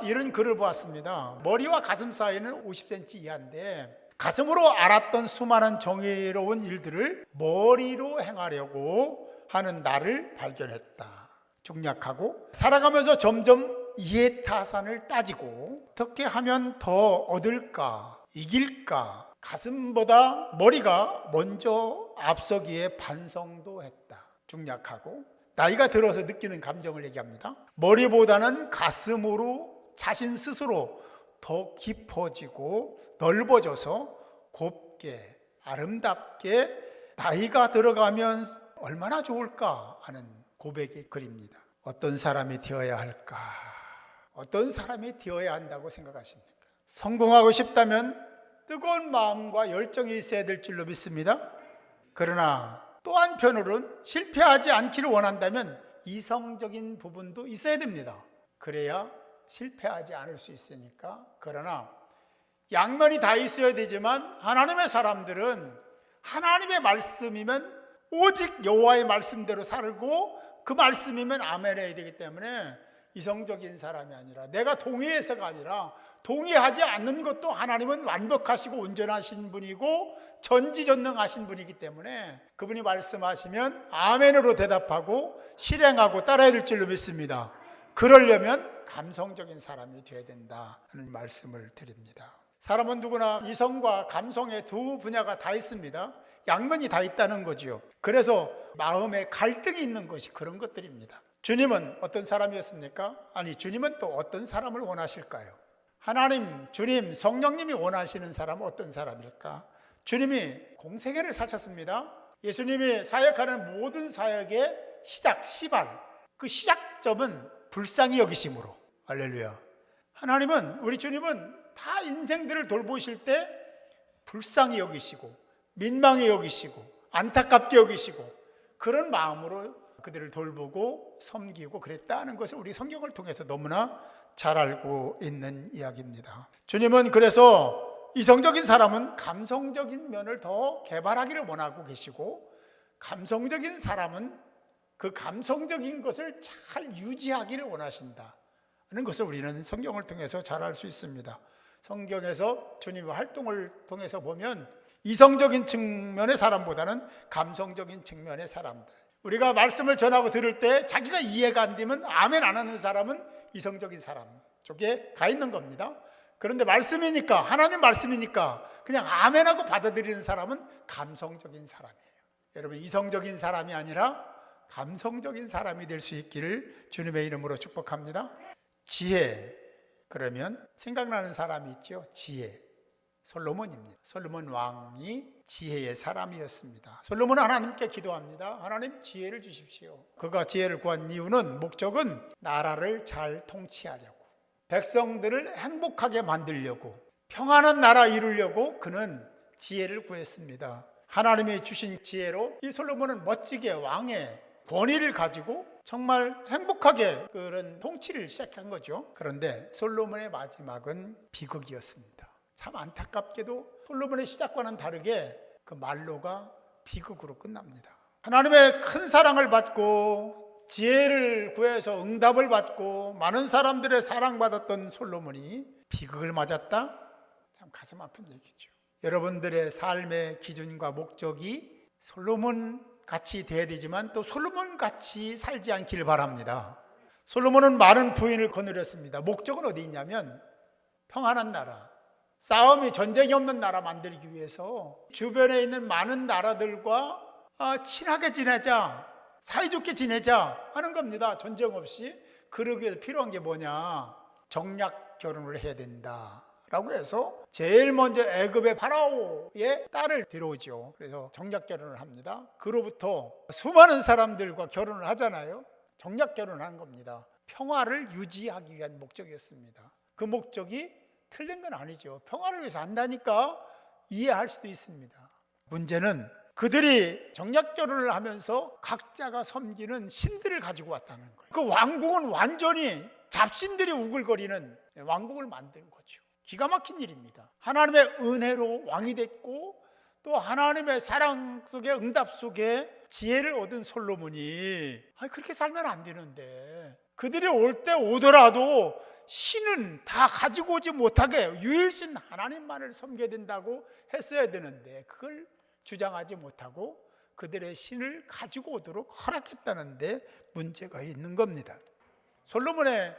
이런 글을 보았습니다. 머리와 가슴 사이는 50cm 이하인데 가슴으로 알았던 수많은 정의로운 일들을 머리로 행하려고 하는 나를 발견했다. 중략하고 살아가면서 점점 이해타산을 따지고 어떻게 하면 더 얻을까, 이길까, 가슴보다 머리가 먼저 앞서기에 반성도 했다. 중략하고 나이가 들어서 느끼는 감정을 얘기합니다. 머리보다는 가슴으로 자신 스스로 더 깊어지고 넓어져서 곱게 아름답게 나이가 들어가면 얼마나 좋을까 하는 고백의 글입니다. 어떤 사람이 되어야 할까? 어떤 사람이 되어야 한다고 생각하십니까? 성공하고 싶다면 뜨거운 마음과 열정이 있어야 될 줄로 믿습니다. 그러나 또 한편으로는 실패하지 않기를 원한다면 이성적인 부분도 있어야 됩니다. 그래야 실패하지 않을 수 있으니까. 그러나 양면이 다 있어야 되지만 하나님의 사람들은 하나님의 말씀이면 오직 여호와의 말씀대로 살고 그 말씀이면 아멘 해야 되기 때문에 이성적인 사람이 아니라 내가 동의해서가 아니라 동의하지 않는 것도 하나님은 완벽하시고 온전하신 분이고 전지전능하신 분이기 때문에 그분이 말씀하시면 아멘으로 대답하고 실행하고 따라야 될 줄로 믿습니다. 그러려면 감성적인 사람이 되어야 된다 하는 말씀을 드립니다. 사람은 누구나 이성과 감성의 두 분야가 다 있습니다. 양면이 다 있다는 거죠. 그래서 마음에 갈등이 있는 것이 그런 것들입니다. 주님은 어떤 사람이었습니까? 아니, 주님은 또 어떤 사람을 원하실까요? 하나님, 주님, 성령님이 원하시는 사람은 어떤 사람일까? 주님이 공생애를 사셨습니다. 예수님이 사역하는 모든 사역의 시작, 시발, 그 시작점은 불쌍히 여기심으로. 할렐루야. 하나님은, 우리 주님은 다 인생들을 돌보실 때 불쌍히 여기시고 민망히 여기시고 안타깝게 여기시고 그런 마음으로 그들을 돌보고 섬기고 그랬다는 것을 우리 성경을 통해서 너무나 잘 알고 있는 이야기입니다. 주님은 그래서 이성적인 사람은 감성적인 면을 더 개발하기를 원하고 계시고 감성적인 사람은 그 감성적인 것을 잘 유지하기를 원하신다는 것을 우리는 성경을 통해서 잘 알 수 있습니다. 성경에서 주님의 활동을 통해서 보면 이성적인 측면의 사람보다는 감성적인 측면의 사람들, 우리가 말씀을 전하고 들을 때 자기가 이해가 안 되면 아멘 안 하는 사람은 이성적인 사람 쪽에 가 있는 겁니다. 그런데 말씀이니까, 하나님 말씀이니까 그냥 아멘하고 받아들이는 사람은 감성적인 사람이에요. 여러분, 이성적인 사람이 아니라 감성적인 사람이 될 수 있기를 주님의 이름으로 축복합니다. 지혜, 그러면 생각나는 사람이 있죠. 지혜, 솔로몬입니다. 솔로몬 왕이 지혜의 사람이었습니다. 솔로몬은 하나님께 기도합니다. 하나님, 지혜를 주십시오. 그가 지혜를 구한 이유는, 목적은 나라를 잘 통치하려고, 백성들을 행복하게 만들려고, 평안한 나라 이루려고 그는 지혜를 구했습니다. 하나님이 주신 지혜로 이 솔로몬은 멋지게 왕의 권위를 가지고 정말 행복하게 그런 통치를 시작한 거죠. 그런데 솔로몬의 마지막은 비극이었습니다. 참 안타깝게도 솔로몬의 시작과는 다르게 그 말로가 비극으로 끝납니다. 하나님의 큰 사랑을 받고 지혜를 구해서 응답을 받고 많은 사람들의 사랑받았던 솔로몬이 비극을 맞았다? 참 가슴 아픈 얘기죠. 여러분들의 삶의 기준과 목적이 솔로몬 같이 돼야 되지만 또 솔로몬 같이 살지 않기를 바랍니다. 솔로몬은 많은 부인을 거느렸습니다. 목적은 어디 있냐면 평안한 나라, 싸움이 전쟁이 없는 나라 만들기 위해서 주변에 있는 많은 나라들과 친하게 지내자, 사이좋게 지내자 하는 겁니다. 전쟁 없이. 그러기 위해서 필요한 게 뭐냐? 정략 결혼을 해야 된다 라고 해서 제일 먼저 애굽의 파라오의 딸을 데려오죠. 그래서 정략 결혼을 합니다. 그로부터 수많은 사람들과 결혼을 하잖아요. 정략 결혼을 한 겁니다. 평화를 유지하기 위한 목적이었습니다. 그 목적이 틀린 건 아니죠. 평화를 위해서 한다니까 이해할 수도 있습니다. 문제는 그들이 정략 결혼을 하면서 각자가 섬기는 신들을 가지고 왔다는 거예요. 그 왕국은 완전히 잡신들이 우글거리는 왕국을 만든 거죠. 기가 막힌 일입니다. 하나님의 은혜로 왕이 됐고 또 하나님의 사랑 속에, 응답 속에 지혜를 얻은 솔로몬이 그렇게 살면 안 되는데 그들이 올 때 오더라도 신은 다 가지고 오지 못하게 유일신 하나님만을 섬겨야 된다고 했어야 되는데 그걸 주장하지 못하고 그들의 신을 가지고 오도록 허락했다는데 문제가 있는 겁니다. 솔로몬의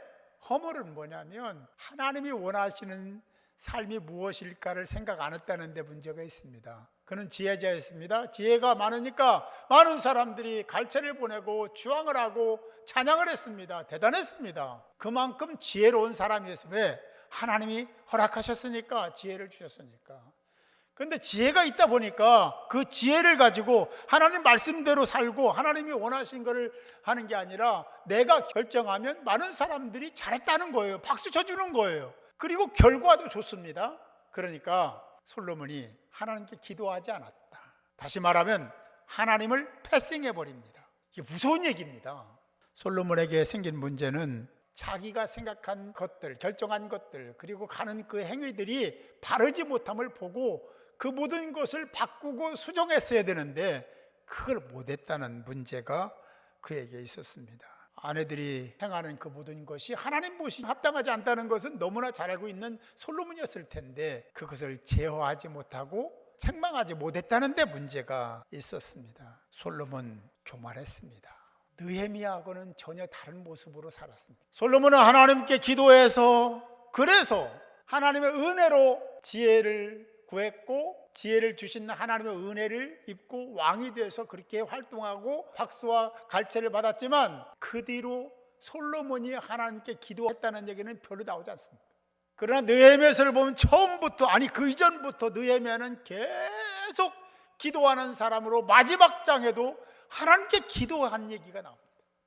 허물은 뭐냐면 하나님이 원하시는 삶이 무엇일까를 생각 안 했다는 데 문제가 있습니다. 그는 지혜자였습니다. 지혜가 많으니까 많은 사람들이 갈채를 보내고 주왕을 하고 찬양을 했습니다. 대단했습니다. 그만큼 지혜로운 사람이었어요. 왜? 하나님이 허락하셨으니까, 지혜를 주셨으니까. 그런데 지혜가 있다 보니까 그 지혜를 가지고 하나님 말씀대로 살고 하나님이 원하신 것을 하는 게 아니라 내가 결정하면 많은 사람들이 잘했다는 거예요. 박수 쳐주는 거예요. 그리고 결과도 좋습니다. 그러니까 솔로몬이 하나님께 기도하지 않았다. 다시 말하면 하나님을 패싱해버립니다. 이게 무서운 얘기입니다. 솔로몬에게 생긴 문제는 자기가 생각한 것들, 결정한 것들, 그리고 가는 그 행위들이 바르지 못함을 보고 그 모든 것을 바꾸고 수정했어야 되는데 그걸 못했다는 문제가 그에게 있었습니다. 아내들이 행하는 그 모든 것이 하나님 보시기에 합당하지 않다는 것은 너무나 잘 알고 있는 솔로몬이었을 텐데 그것을 제어하지 못하고 책망하지 못했다는 데 문제가 있었습니다. 솔로몬 교만했습니다. 느헤미야하고는 전혀 다른 모습으로 살았습니다. 솔로몬은 하나님께 기도해서 그래서 하나님의 은혜로 지혜를 구했고 지혜를 주신 하나님의 은혜를 입고 왕이 돼서 그렇게 활동하고 박수와 갈채를 받았지만 그 뒤로 솔로몬이 하나님께 기도했다는 얘기는 별로 나오지 않습니다. 그러나 느헤미야서를 보면 처음부터 아니 그 이전부터 느헤미야는 계속 기도하는 사람으로 마지막 장에도 하나님께 기도한 얘기가 나옵니다.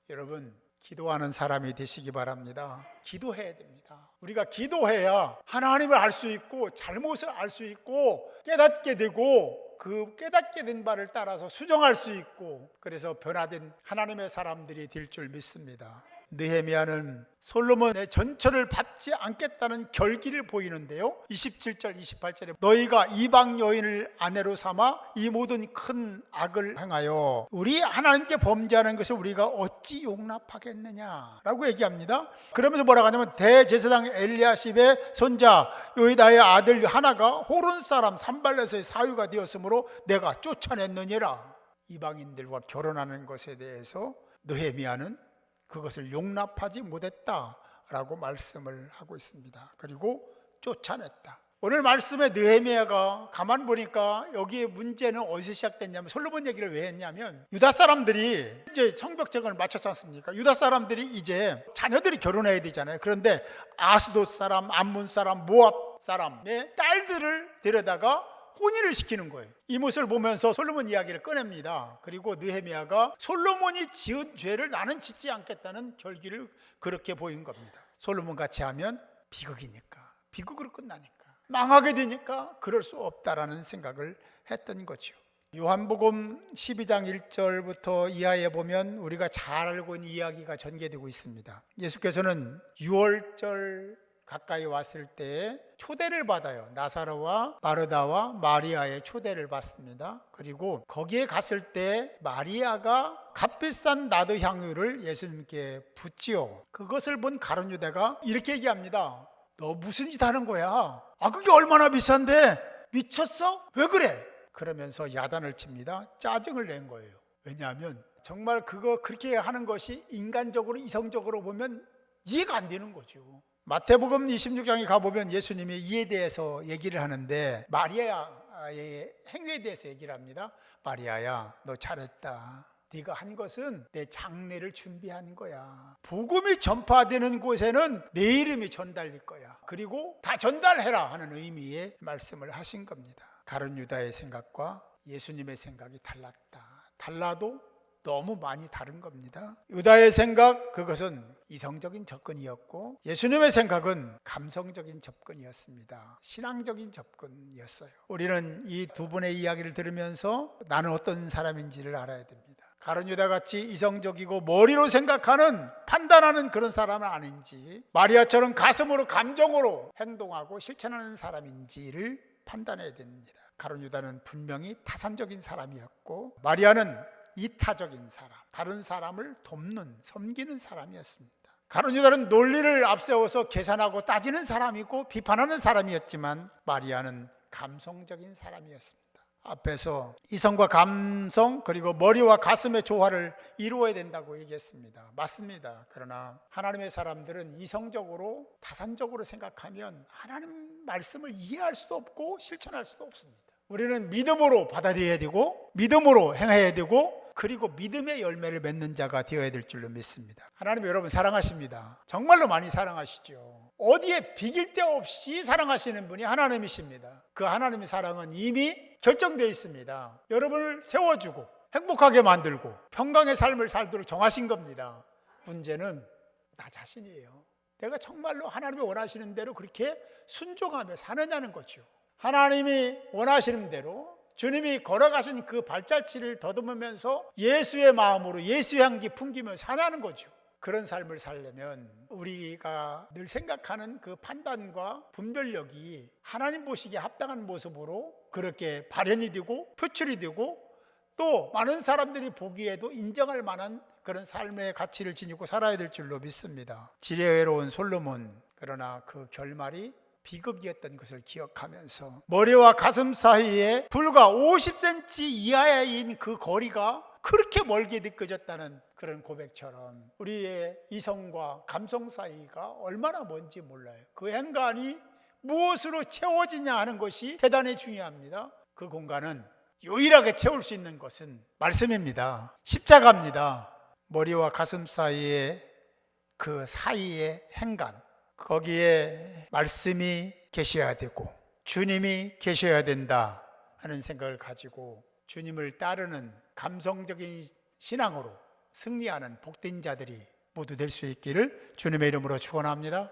여러분 기도하는 사람이 되시기 바랍니다. 기도해야 됩니다. 우리가 기도해야 하나님을 알 수 있고 잘못을 알 수 있고 깨닫게 되고 그 깨닫게 된 바를 따라서 수정할 수 있고 그래서 변화된 하나님의 사람들이 될 줄 믿습니다. 느헤미야는 솔로몬의 전처를 밟지 않겠다는 결기를 보이는데요. 27절 28절에 너희가 이방 여인을 아내로 삼아 이 모든 큰 악을 행하여 우리 하나님께 범죄하는 것을 우리가 어찌 용납하겠느냐라고 얘기합니다. 그러면서 뭐라고 하냐면 대제사장 엘리야십의 손자 요이다의 아들 하나가 호론 사람 산발렛의 사유가 되었으므로 내가 쫓아냈느니라. 이방인들과 결혼하는 것에 대해서 느헤미야는 그것을 용납하지 못했다라고 말씀을 하고 있습니다. 그리고 쫓아냈다. 오늘 말씀에 느헤미야가 가만 보니까 여기에 문제는 어디서 시작됐냐면 솔로몬 얘기를 왜 했냐면 유다 사람들이 이제 성벽제건을 마쳤지 않습니까? 유다 사람들이 이제 자녀들이 결혼해야 되잖아요. 그런데 아스돗 사람, 암몬 사람, 모압 사람의 딸들을 데려다가 혼인을 시키는 거예요. 이 모습을 보면서 솔로몬 이야기를 꺼냅니다. 그리고 느헤미야가 솔로몬이 지은 죄를 나는 짓지 않겠다는 결기를 그렇게 보인 겁니다. 솔로몬 같이 하면 비극이니까, 비극으로 끝나니까, 망하게 되니까 그럴 수 없다라는 생각을 했던 거죠. 요한복음 12장 1절부터 이하에 보면 우리가 잘 알고 있는 이야기가 전개되고 있습니다. 예수께서는 6월절 가까이 왔을 때 초대를 받아요. 나사로와 마르다와 마리아의 초대를 받습니다. 그리고 거기에 갔을 때 마리아가 값비싼 나드 향유를 예수님께 붓지요. 그것을 본 가룟 유다가 이렇게 얘기합니다. 너 무슨 짓 하는 거야? 그게 얼마나 비싼데? 미쳤어? 왜 그래? 그러면서 야단을 칩니다. 짜증을 낸 거예요. 왜냐하면 정말 그렇게 하는 것이 인간적으로 이성적으로 보면 이해가 안 되는 거죠. 마태복음 26장에 가보면 예수님이 이에 대해서 얘기를 하는데 마리아의 행위에 대해서 얘기를 합니다. 마리아야 너 잘했다. 네가 한 것은 내 장례를 준비한 거야. 복음이 전파되는 곳에는 내 이름이 전달될 거야. 그리고 다 전달해라 하는 의미의 말씀을 하신 겁니다. 가룟 유다의 생각과 예수님의 생각이 달라도 너무 많이 다른 겁니다. 유다의 생각 그것은 이성적인 접근이었고 예수님의 생각은 감성적인 접근이었습니다. 신앙적인 접근이었어요. 우리는 이 두 분의 이야기를 들으면서 나는 어떤 사람인지를 알아야 됩니다. 가룟 유다같이 이성적이고 머리로 생각하는 판단하는 그런 사람은 아닌지 마리아처럼 가슴으로 감정으로 행동하고 실천하는 사람인지를 판단해야 됩니다. 가룟 유다는 분명히 타산적인 사람이었고 마리아는 이타적인 사람, 다른 사람을 돕는, 섬기는 사람이었습니다. 가룟 유다는 논리를 앞세워서 계산하고 따지는 사람이고 비판하는 사람이었지만 마리아는 감성적인 사람이었습니다. 앞에서 이성과 감성 그리고 머리와 가슴의 조화를 이루어야 된다고 얘기했습니다. 맞습니다. 그러나 하나님의 사람들은 이성적으로 타산적으로 생각하면 하나님 말씀을 이해할 수도 없고 실천할 수도 없습니다. 우리는 믿음으로 받아들여야 되고 믿음으로 행해야 되고 그리고 믿음의 열매를 맺는 자가 되어야 될 줄로 믿습니다. 하나님 여러분 사랑하십니다. 정말로 많이 사랑하시죠. 어디에 비길 데 없이 사랑하시는 분이 하나님이십니다. 그 하나님의 사랑은 이미 결정되어 있습니다. 여러분을 세워주고 행복하게 만들고 평강의 삶을 살도록 정하신 겁니다. 문제는 나 자신이에요. 내가 정말로 하나님이 원하시는 대로 그렇게 순종하며 사느냐는 거죠. 하나님이 원하시는 대로 주님이 걸어가신 그 발자취를 더듬으면서 예수의 마음으로 예수의 향기 풍기며 사냐는 거죠. 그런 삶을 살려면 우리가 늘 생각하는 그 판단과 분별력이 하나님 보시기에 합당한 모습으로 그렇게 발현이 되고 표출이 되고 또 많은 사람들이 보기에도 인정할 만한 그런 삶의 가치를 지니고 살아야 될 줄로 믿습니다. 지혜로운 솔로몬, 그러나 그 결말이 비극이었던 것을 기억하면서 머리와 가슴 사이에 불과 50cm 이하인 그 거리가 그렇게 멀게 느껴졌다는 그런 고백처럼 우리의 이성과 감성 사이가 얼마나 먼지 몰라요. 그 행간이 무엇으로 채워지냐 하는 것이 대단히 중요합니다. 그 공간은 유일하게 채울 수 있는 것은 말씀입니다. 십자가입니다. 머리와 가슴 사이에 그 사이의 행간, 거기에 말씀이 계셔야 되고 주님이 계셔야 된다 하는 생각을 가지고 주님을 따르는 감성적인 신앙으로 승리하는 복된 자들이 모두 될 수 있기를 주님의 이름으로 축원합니다.